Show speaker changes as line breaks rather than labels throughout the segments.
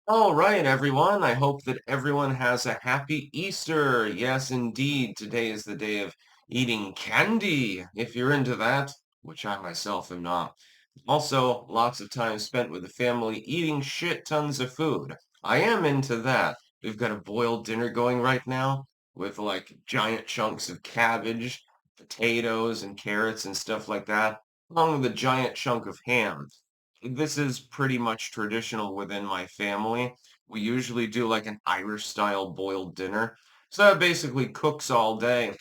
All right, everyone. I hope that everyone has a happy Easter. Yes, indeed. Today is the day of eating candy, if you're into that, which I myself am not. Also, lots of time spent with the family eating shit tons of food. I am into that. We've got a boiled dinner going right now with like giant chunks of cabbage, potatoes, and carrots and stuff like that, along with a giant chunk of ham. This is pretty much traditional within my family. We usually do like an Irish style boiled dinner. So it basically cooks all day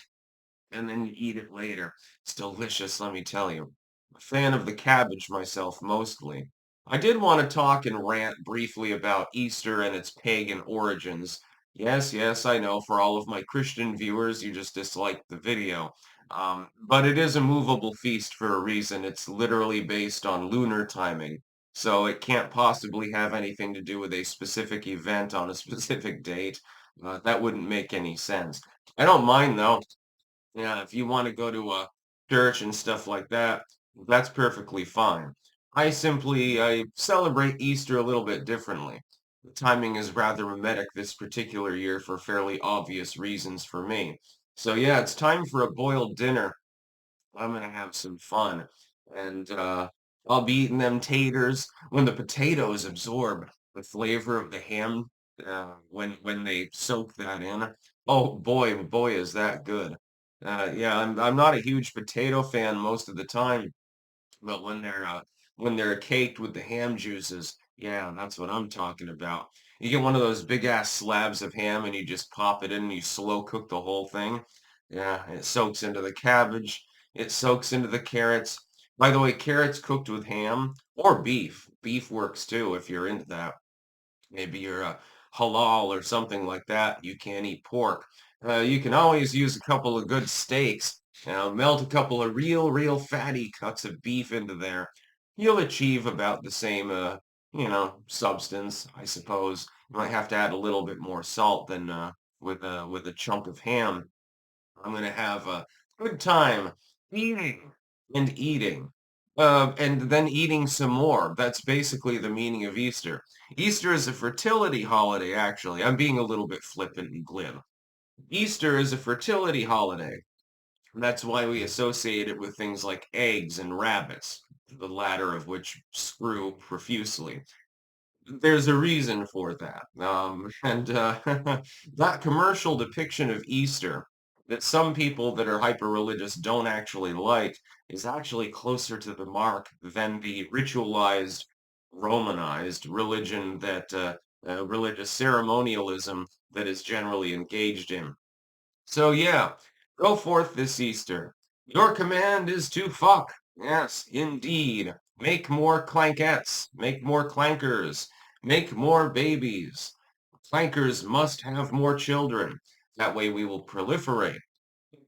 and then you eat it later. It's delicious, let me tell you. A fan of the cabbage myself, mostly. I did want to talk and rant briefly about Easter and its pagan origins. Yes, yes, I know, for all of my Christian viewers, you just disliked the video. But it is a movable feast for a reason. It's literally based on lunar timing. So it can't possibly have anything to do with a specific event on a specific date. That wouldn't make any sense. I don't mind though. Yeah, if you want to go to a church and stuff like that, that's perfectly fine. I celebrate Easter a little bit differently. The timing is rather mimetic this particular year for fairly obvious reasons for me. So yeah, it's time for a boiled dinner. I'm gonna have some fun. And I'll be eating them taters when the potatoes absorb the flavor of the ham when they soak that in. Oh boy, boy, is that good. Yeah, I'm not a huge potato fan most of the time, but when they're caked with the ham juices, yeah, that's what I'm talking about. You get one of those big ass slabs of ham and you just pop it in and you slow cook the whole thing. Yeah, it soaks into the cabbage. It soaks into the carrots. By the way, carrots cooked with ham or beef. Beef works too if you're into that. Maybe you're a halal or something like that. You can't eat pork. You can always use a couple of good steaks. Melt a couple of real fatty cuts of beef into there. You'll achieve about the same, substance, I suppose. You might have to add a little bit more salt than with a chunk of ham. I'm gonna have a good time eating and eating. And then eating some more. That's basically the meaning of Easter. Easter is a fertility holiday, actually. I'm being a little bit flippant and glib. Easter is a fertility holiday. That's why we associate it with things like eggs and rabbits, the latter of which screw profusely. There's a reason for that. And that commercial depiction of Easter that some people that are hyper-religious don't actually like is actually closer to the mark than the ritualized, Romanized religion religious ceremonialism that is generally engaged in. So yeah, go forth this Easter. Your command is to fuck. Yes, indeed. Make more clankettes. Make more clankers. Make more babies. Clankers must have more children. That way we will proliferate.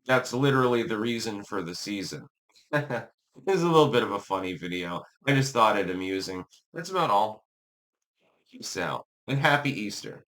That's literally the reason for the season. It's a little bit of a funny video. I just thought it amusing. That's about all. Peace out. And happy Easter.